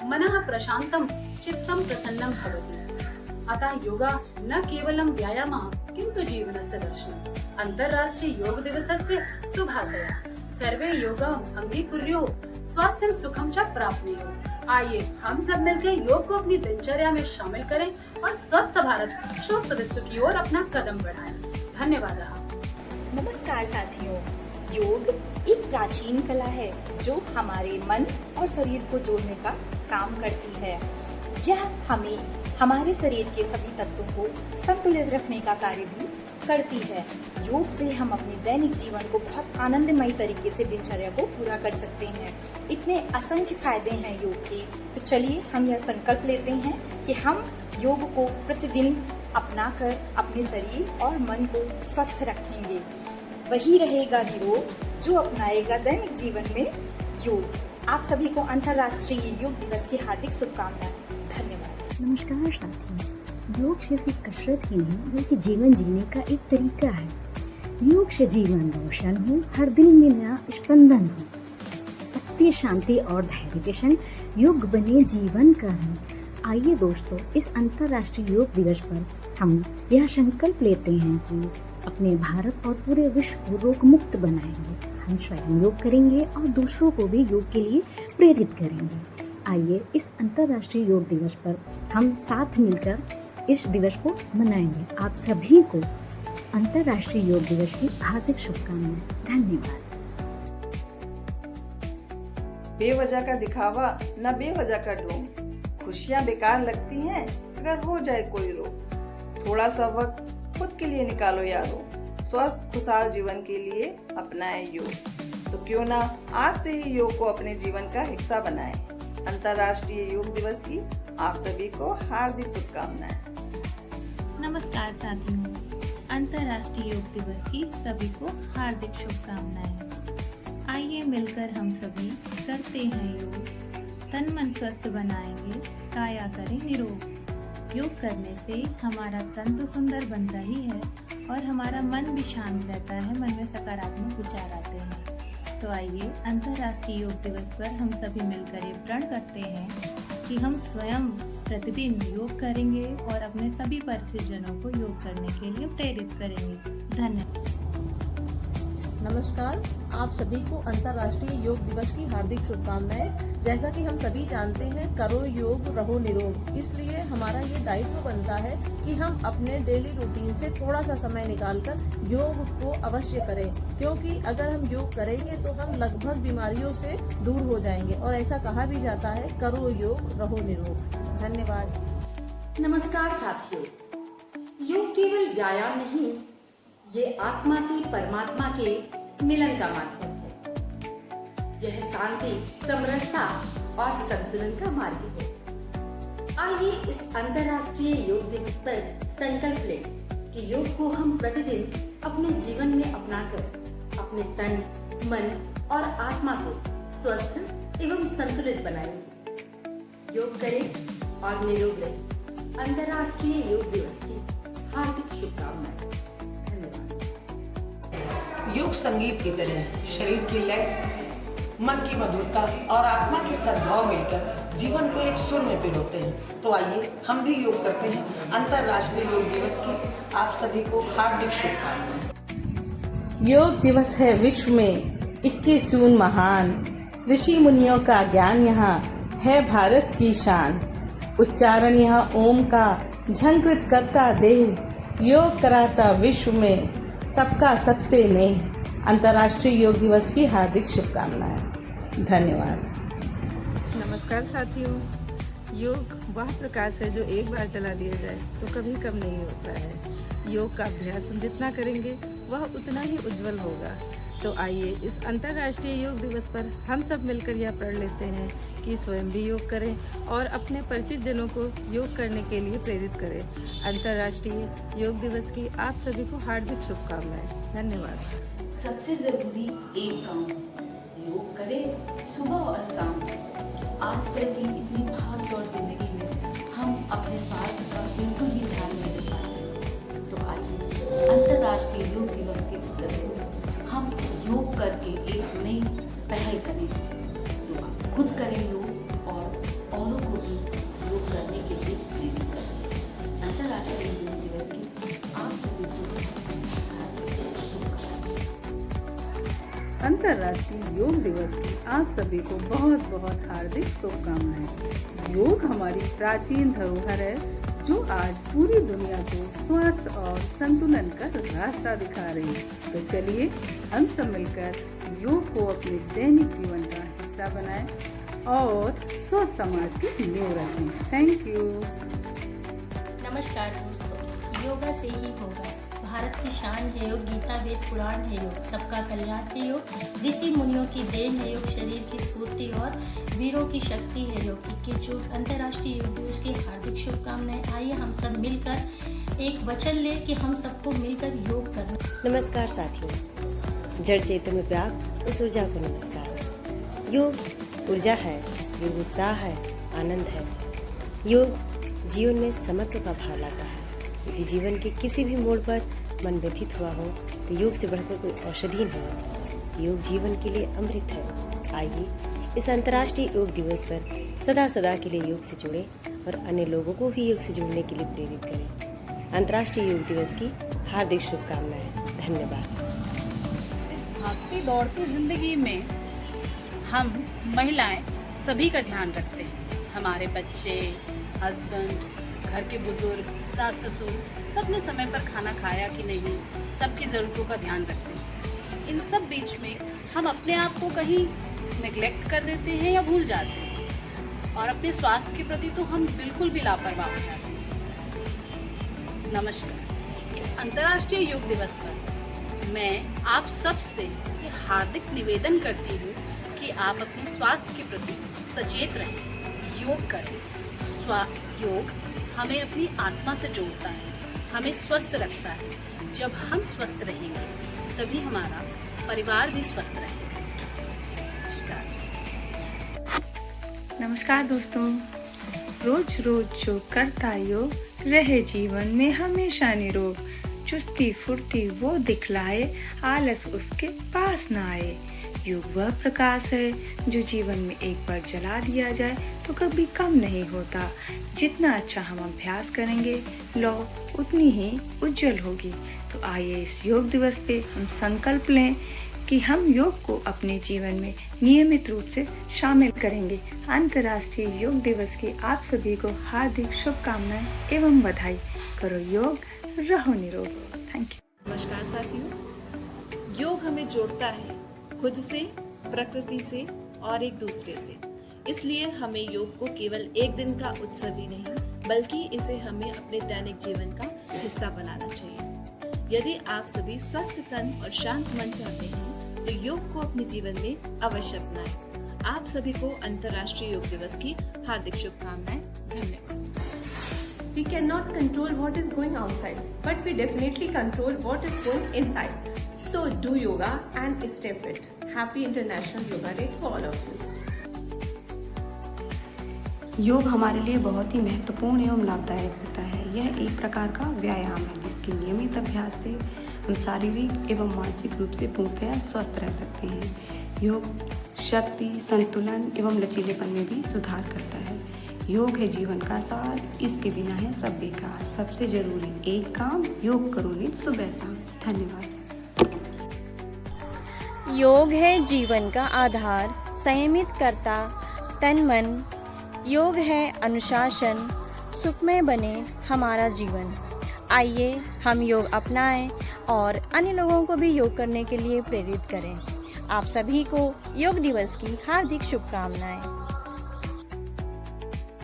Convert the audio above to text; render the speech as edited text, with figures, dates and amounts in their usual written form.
मनः प्रशान्तं चित्तं प्रसन्नं भवति। अतः योगा न केवलं व्यायामः किन्तु जीवनस्य दर्शनम्। अन्तर्राष्ट्रीय योग दिवसस्य शुभाशयः। सर्वे योगम् अंगीकुर्युः, स्वास्थ्यं सुखं च प्राप्नुयुः। आइए हम सब मिलकर योग को अपनी दिनचर्या में शामिल करें और स्वस्थ भारत, स्वस्थ विश्व की ओर अपना कदम बढ़ाएं। धन्यवाद। नमस्कार साथियों, योग एक प्राचीन कला है जो हमारे मन और शरीर को जोड़ने का काम करती है। यह हमें हमारे शरीर के सभी तत्वों को संतुलित रखने का कार्य भी करती है। योग से हम अपने दैनिक जीवन को बहुत आनंदमयी तरीके से दिनचर्या को पूरा कर सकते हैं। इतने असंख्य फायदे हैं योग के, तो चलिए हम यह संकल्प लेते हैं कि हम योग को प्रतिदिन अपनाकर अपने शरीर और मन को स्वस्थ रखेंगे। वही रहेगा निरोग जो अपनाएगा दैनिक जीवन में योग। आप सभी को अंतर्राष्ट्रीय योग दिवस की हार्दिक शुभकामनाएं। धन्यवाद। नमस्कार साथियों, योग सिर्फ एक कसरत ही नहीं बल्कि जीवन जीने का एक तरीका है। योग से जीवन रोशन हो, हर दिन में नया स्पंदन हो, शक्ति, शांति और धैर्य के संग योग बने जीवन का रंग। आइए दोस्तों, इस अंतर्राष्ट्रीय योग दिवस पर हम यह संकल्प लेते हैं कि अपने भारत और पूरे विश्व को रोग मुक्त बनाएंगे। हम स्वयं योग करेंगे और दूसरों को भी योग के लिए प्रेरित करेंगे। आइए इस अंतर्राष्ट्रीय योग दिवस पर हम साथ मिलकर इस दिवस को मनाएंगे। आप सभी को अंतर्राष्ट्रीय योग दिवस की हार्दिक शुभकामनाएं। धन्यवाद। बेवजह का दिखावा न बेवजह का ढोंग, खुशियाँ बेकार लगती हैं अगर हो जाए कोई रोग। थोड़ा सा वक्त खुद के लिए निकालो यारो, स्वस्थ खुशहाल जीवन के लिए अपनाएं योग। तो क्यों ना आज से ही योग को अपने जीवन का हिस्सा बनाएं। अंतर्राष्ट्रीय योग दिवस की आप सभी को हार्दिक शुभकामनाएं। नमस्कार साथियों, अंतर्राष्ट्रीय योग दिवस की सभी को हार्दिक शुभकामनाएं। आइए मिलकर हम सभी करते हैं योग। तन मन स्वस्थ बनाएंगे, काया करें निरोग। योग करने से हमारा तन तो सुंदर बनता ही है और हमारा मन भी शांत रहता है, मन में सकारात्मक विचार आते हैं। तो आइए अंतर्राष्ट्रीय योग दिवस पर हम सभी मिलकर ये प्रण करते हैं कि हम स्वयं प्रतिदिन योग करेंगे और अपने सभी परिचित जनों को योग करने के लिए प्रेरित करेंगे। धन्यवाद। नमस्कार, आप सभी को अंतर्राष्ट्रीय योग दिवस की हार्दिक शुभकामनाएं। जैसा कि हम सभी जानते हैं, करो योग रहो निरोग, इसलिए हमारा ये दायित्व बनता है कि हम अपने डेली रूटीन से थोड़ा सा समय निकालकर योग को अवश्य करें, क्योंकि अगर हम योग करेंगे तो हम लगभग बीमारियों से दूर हो जाएंगे और ऐसा कहा भी जाता है, करो योग रहो निरोग। धन्यवाद। नमस्कार साथियों, योग केवल व्यायाम नहीं, ये आत्मा से परमात्मा के मिलन का माध्यम है। यह शांति, समरसता और संतुलन का मार्ग है। आइए इस अंतर्राष्ट्रीय योग दिवस पर संकल्प लें कि योग को हम प्रतिदिन अपने जीवन में अपनाकर अपने तन, मन और आत्मा को स्वस्थ एवं संतुलित बनाएंगे। योग करें और निरोग रहें। अंतर्राष्ट्रीय योग दिवस की हार्दिक शुभकामनाएं। योग संगीत की तरह शरीर की लय, मन की मधुरता और आत्मा के सद्भाव मिलकर जीवन को एक सुर में पिरोते हैं। तो आइए हम भी योग करते हैं। अंतर्राष्ट्रीय योग दिवस की आप सभी को हार्दिक शुभकामनाएं। योग दिवस है विश्व में 21 जून महान, ऋषि मुनियों का ज्ञान यहाँ है भारत की शान। उच्चारण यहाँ ओम का झंकृत करता देह, योग कराता विश्व में सबका सबसे नेह। अंतर्राष्ट्रीय योग दिवस की हार्दिक शुभकामनाएं। धन्यवाद। नमस्कार साथियों, योग वह प्रकाश है जो एक बार जला दिया जाए तो कभी कम नहीं होता है। योग का अभ्यास हम जितना करेंगे वह उतना ही उज्जवल होगा। तो आइए इस अंतर्राष्ट्रीय योग दिवस पर हम सब मिलकर यह प्रण लेते हैं कि स्वयं भी योग करें और अपने परिचित जनों को योग करने के लिए प्रेरित करें। अंतर्राष्ट्रीय योग दिवस की आप सभी को हार्दिक शुभकामनाएं। धन्यवाद। सबसे जरूरी एक काम, योग करें सुबह और शाम। आजकल की इतनी भागदौड़ जिंदगी में हम अपने स्वास्थ्य का बिल्कुल भी ध्यान नहीं दे पाते। तो आइए अंतर्राष्ट्रीय योग दिवस के उपलक्ष्य में हम करके एक नई पहल करें। तो आप खुद करें योग और अंतर्राष्ट्रीय योग दिवस की आप सभी को बहुत बहुत हार्दिक शुभकामनाएं। योग हमारी प्राचीन धरोहर है जो आज पूरी दुनिया को स्वास्थ्य और संतुलन का रास्ता दिखा रही है। तो चलिए हम सब मिलकर योग को अपने दैनिक जीवन का हिस्सा बनाएं और स्वस्थ समाज की नींव रखें। Thank you. नमस्कार दोस्तों, योगा से ही होगा। भारत की शान है योग, गीता वेद पुराण है योग, सबका कल्याण है योग, ऋषि मुनियों की देन है योग, शरीर की स्फूर्ति और वीरों की शक्ति है योग। 21 जून अंतर्राष्ट्रीय योग दिवस की हार्दिक शुभकामनाएं। आइए हम सब मिलकर एक वचन ले कि हम सबको मिलकर योग करना। नमस्कार साथियों, जड़ चेतन में व्याप्त उस ऊर्जा को नमस्कार। योग ऊर्जा है, योग उत्साह है, आनंद है। योग जीवन में समत्व का भाव लाता है। यदि जीवन के किसी भी मोड़ पर मन व्यथित हुआ हो तो योग से बढ़कर कोई औषधि नहीं। योग जीवन के लिए अमृत है। आइए इस अंतर्राष्ट्रीय योग दिवस पर सदा सदा के लिए योग से जुड़े और अन्य लोगों को भी योग से जुड़ने के लिए प्रेरित करें। अंतर्राष्ट्रीय योग दिवस की हार्दिक शुभकामनाएं। धन्यवाद। भागती दौड़ती जिंदगी में हम महिलाएं सभी का ध्यान रखते हैं। हमारे बच्चे, हस्बैंड, घर के बुजुर्ग, सास ससुर, सब ने समय पर खाना खाया कि नहीं, सबकी ज़रूरतों का ध्यान रखते हैं। इन सब बीच में हम अपने आप को कहीं नेग्लेक्ट कर देते हैं या भूल जाते हैं और अपने स्वास्थ्य के प्रति तो हम बिल्कुल भी लापरवाह हो जाते हैं। नमस्कार। इस अंतर्राष्ट्रीय योग दिवस पर मैं आप सब से ये हार्दिक निवेदन करती हूँ कि आप अपने स्वास्थ्य के प्रति सचेत रहें, योग करें। योग हमें अपनी आत्मा से जोड़ता है, हमें स्वस्थ रखता है। जब हम स्वस्थ रहेंगे तभी हमारा परिवार भी स्वस्थ रहेगा। नमस्कार दोस्तों, रोज रोज जो करता योग रहे जीवन में हमेशा निरोग। चुस्ती फुर्ती वो दिखलाए, आलस उसके पास न आए। योग वह प्रकाश है जो जीवन में एक बार जला दिया जाए तो कभी कम नहीं होता। जितना अच्छा हम अभ्यास करेंगे लौ उतनी ही उज्जवल होगी। तो आइए इस योग दिवस पे हम संकल्प लें कि हम योग को अपने जीवन में नियमित रूप से शामिल करेंगे। अंतर्राष्ट्रीय योग दिवस की आप सभी को हार्दिक शुभकामनाएं एवं बधाई। करो योग, रहो निरोग। Thank you. नमस्कार साथियों, योग हमें जोड़ता है खुद से, प्रकृति से और एक दूसरे से। इसलिए हमें योग को केवल एक दिन का उत्सव ही नहीं बल्कि इसे हमें अपने दैनिक जीवन का हिस्सा बनाना चाहिए। यदि आप सभी स्वस्थ तन और शांत मन चाहते हैं तो योग को अपने जीवन में अवश्य अपनाएं। आप सभी को अंतर्राष्ट्रीय योग दिवस की हार्दिक शुभकामनाएं। धन्यवाद। We cannot control what is going outside, but we definitely control what is going inside. So do yoga and stay fit. Happy International Yoga Day for all of you. योग हमारे लिए बहुत ही महत्वपूर्ण एवं लाभदायक होता है। यह एक प्रकार का व्यायाम है जिसके नियमित अभ्यास से हम शारीरिक एवं मानसिक रूप से पूर्णतः स्वस्थ रह सकते हैं। योग शक्ति, संतुलन एवं लचीलेपन में भी सुधार करता है। योग है जीवन का सार, इसके बिना है सब बेकार। सबसे जरूरी एक काम, योग करो नित सुबह शाम। धन्यवाद। योग है जीवन का आधार, संयमित करता तन मन। योग है अनुशासन, सुखमय बने हमारा जीवन। आइए हम योग अपनाएं और अन्य लोगों को भी योग करने के लिए प्रेरित करें। आप सभी को योग दिवस की हार्दिक शुभकामनाएं।